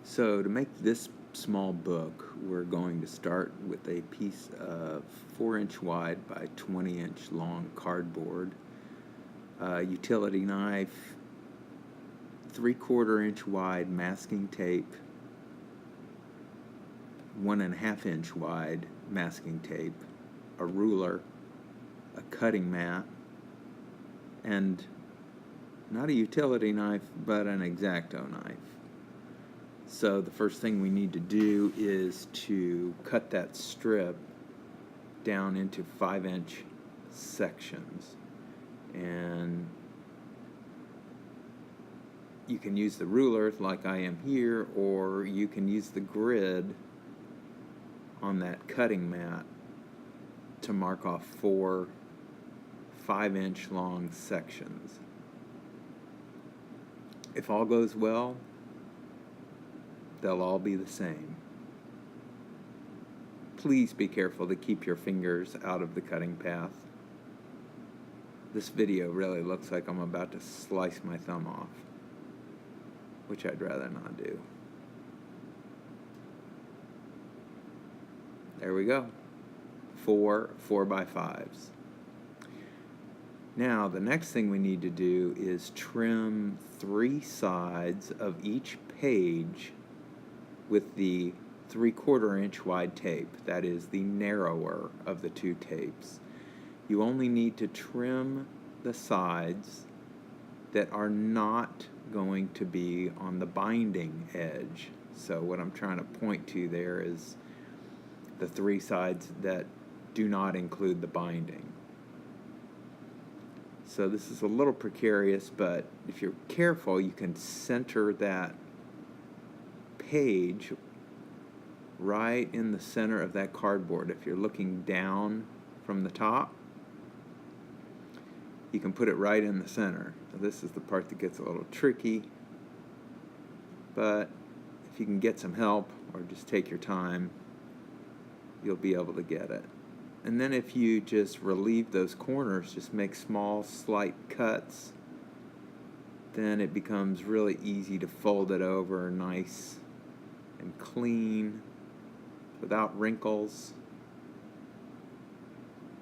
So to make this small book, we're going to start with a piece of 4-inch wide by 20-inch long cardboard, utility knife, 3/4 inch wide masking tape, 1.5 inch wide masking tape, a ruler, a cutting mat, and not a utility knife, but an X-Acto knife. So the first thing we need to do is to cut that strip down into 5-inch sections. And you can use the ruler like I am here, or you can use the grid on that cutting mat to mark off 4 5-inch long sections. If all goes well, they'll all be the same. Please be careful to keep your fingers out of the cutting path. This video really looks like I'm about to slice my thumb off, which I'd rather not do. There we go. 4 4x5s. Now, the next thing we need to do is trim 3 sides of each page with the 3/4 inch wide tape. That is the narrower of the two tapes. You only need to trim the sides that are not going to be on the binding edge. So what I'm trying to point to there is the 3 sides that do not include the binding. So this is a little precarious, but if you're careful, you can center that page right in the center of that cardboard. If you're looking down from the top, you can put it right in the center. Now, this is the part that gets a little tricky, but if you can get some help or just take your time, you'll be able to get it. And then if you just relieve those corners, just make small, slight cuts, then it becomes really easy to fold it over nice and clean without wrinkles,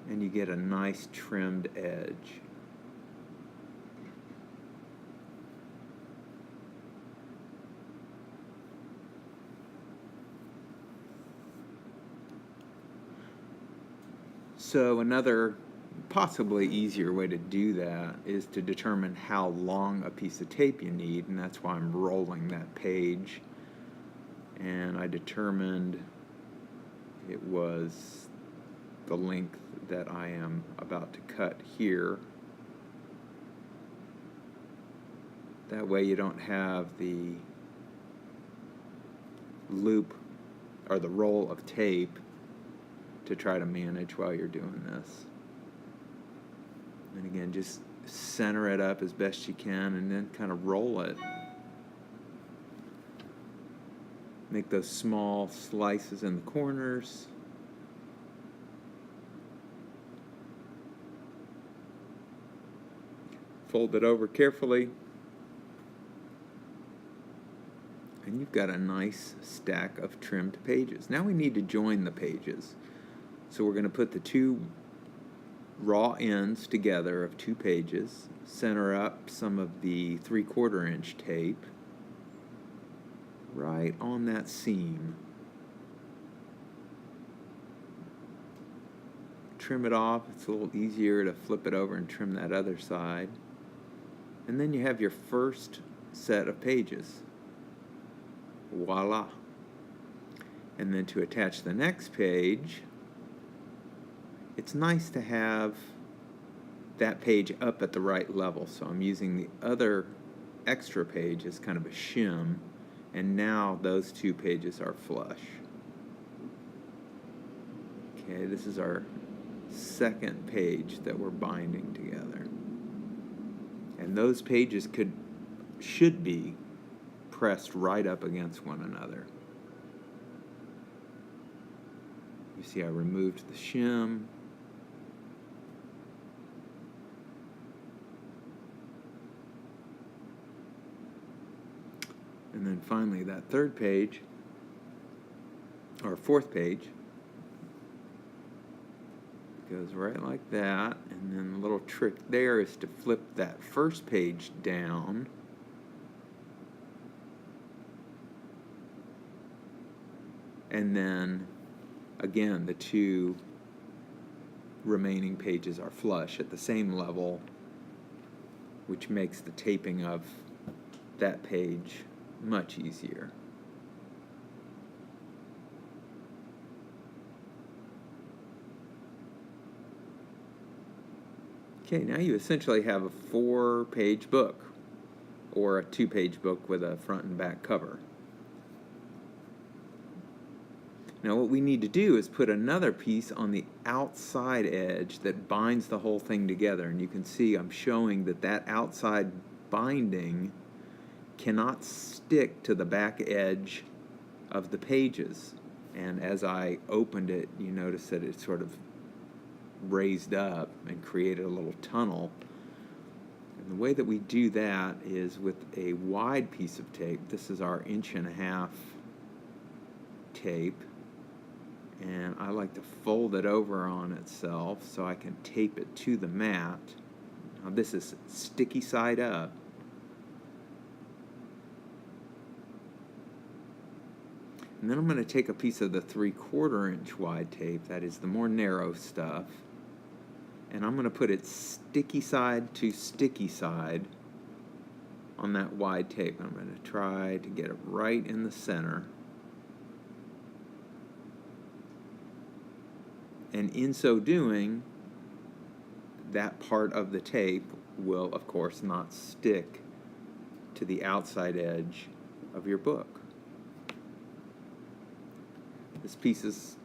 and you get a nice trimmed edge. So another possibly easier way to do that is to determine how long a piece of tape you need, and that's why I'm rolling that page. And I determined it was the length that I am about to cut here. That way you don't have the loop or the roll of tape to try to manage while you're doing this. And again, just center it up as best you can and then kind of roll it. Make those small slices in the corners. Fold it over carefully. And you've got a nice stack of trimmed pages. Now we need to join the pages. So we're going to put the 2 raw ends together of 2 pages, center up some of the 3/4 inch tape right on that seam. Trim it off. It's a little easier to flip it over and trim that other side. And then you have your first set of pages. Voila. And then to attach the next page, it's nice to have that page up at the right level. So I'm using the other extra page as kind of a shim, and now those 2 pages are flush. Okay, this is our second page that we're binding together. And those pages should be pressed right up against one another. You see I removed the shim. And then finally that third page, or fourth page, goes right like that, and then the little trick there is to flip that first page down, and then again the two remaining pages are flush at the same level, which makes the taping of that page much easier. Okay, now you essentially have a 4-page book, or a 2-page book with a front and back cover. Now what we need to do is put another piece on the outside edge that binds the whole thing together. And you can see I'm showing that that outside binding cannot stick to the back edge of the pages. And as I opened it, you notice that it sort of raised up and created a little tunnel. And the way that we do that is with a wide piece of tape. This is our 1.5" tape, and I like to fold it over on itself so I can tape it to the mat. Now this is sticky side up. And then I'm going to take a piece of the 3/4 inch wide tape, that is the more narrow stuff, and I'm going to put it sticky side to sticky side on that wide tape. I'm going to try to get it right in the center. And in so doing, that part of the tape will, of course, not stick to the outside edge of your book. This piece is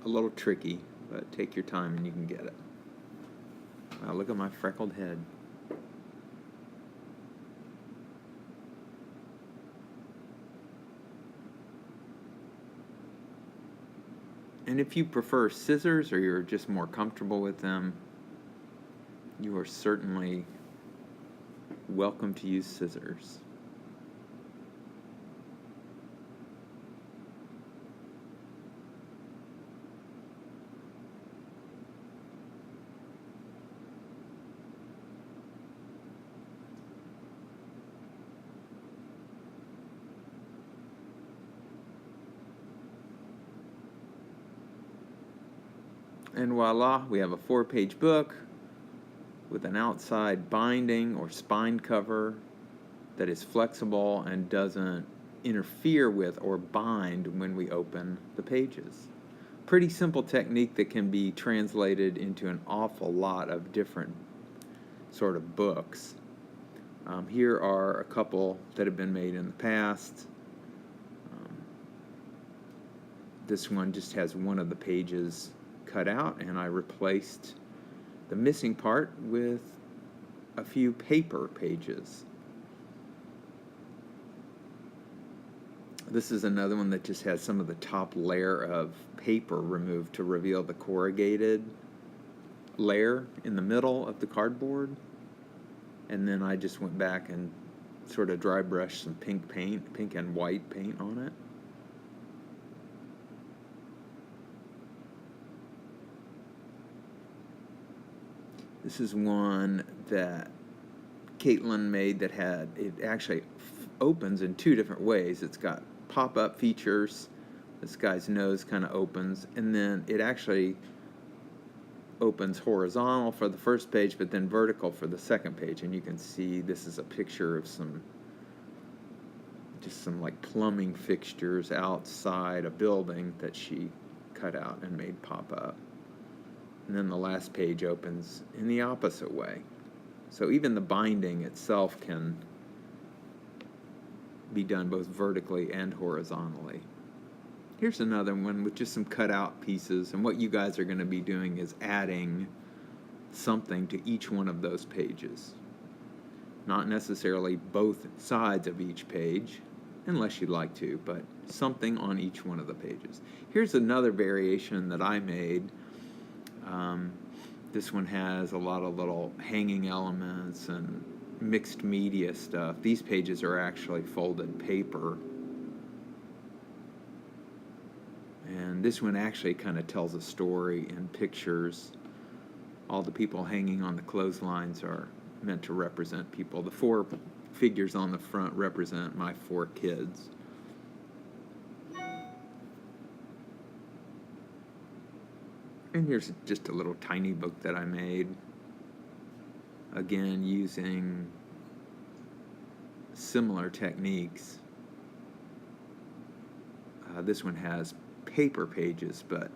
a little tricky, but take your time and you can get it. Wow, look at my freckled head. And if you prefer scissors, or you're just more comfortable with them, you are certainly welcome to use scissors. And voila, we have a 4-page book with an outside binding or spine cover that is flexible and doesn't interfere with or bind when we open the pages. Pretty simple technique that can be translated into an awful lot of different sort of books. Here are a couple that have been made in the past. This one just has one of the pages cut out, and I replaced the missing part with a few paper pages. This is another one that just has some of the top layer of paper removed to reveal the corrugated layer in the middle of the cardboard. And then I just went back and sort of dry brushed some pink and white paint on it. This is one that Caitlin made that it actually opens in 2 different ways. It's got pop-up features. This guy's nose kind of opens, and then it actually opens horizontal for the first page, but then vertical for the second page. And you can see this is a picture of some like plumbing fixtures outside a building that she cut out and made pop up. And then the last page opens in the opposite way. So even the binding itself can be done both vertically and horizontally. Here's another one with just some cut out pieces, and what you guys are going to be doing is adding something to each one of those pages. Not necessarily both sides of each page, unless you'd like to, but something on each one of the pages. Here's another variation that I made. This one has a lot of little hanging elements and mixed media stuff. These pages are actually folded paper. And this one actually kind of tells a story in pictures. All the people hanging on the clotheslines are meant to represent people. The 4 figures on the front represent my 4 kids. And here's just a little tiny book that I made. Again, using similar techniques. This one has paper pages, but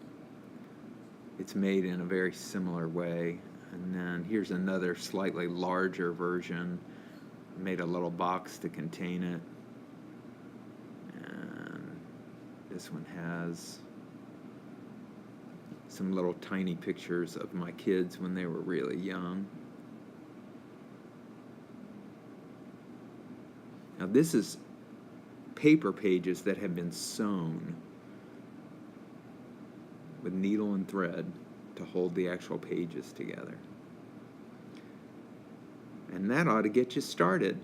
it's made in a very similar way. And then here's another slightly larger version. Made a little box to contain it. And this one has some little tiny pictures of my kids when they were really young. Now this is paper pages that have been sewn with needle and thread to hold the actual pages together. And that ought to get you started.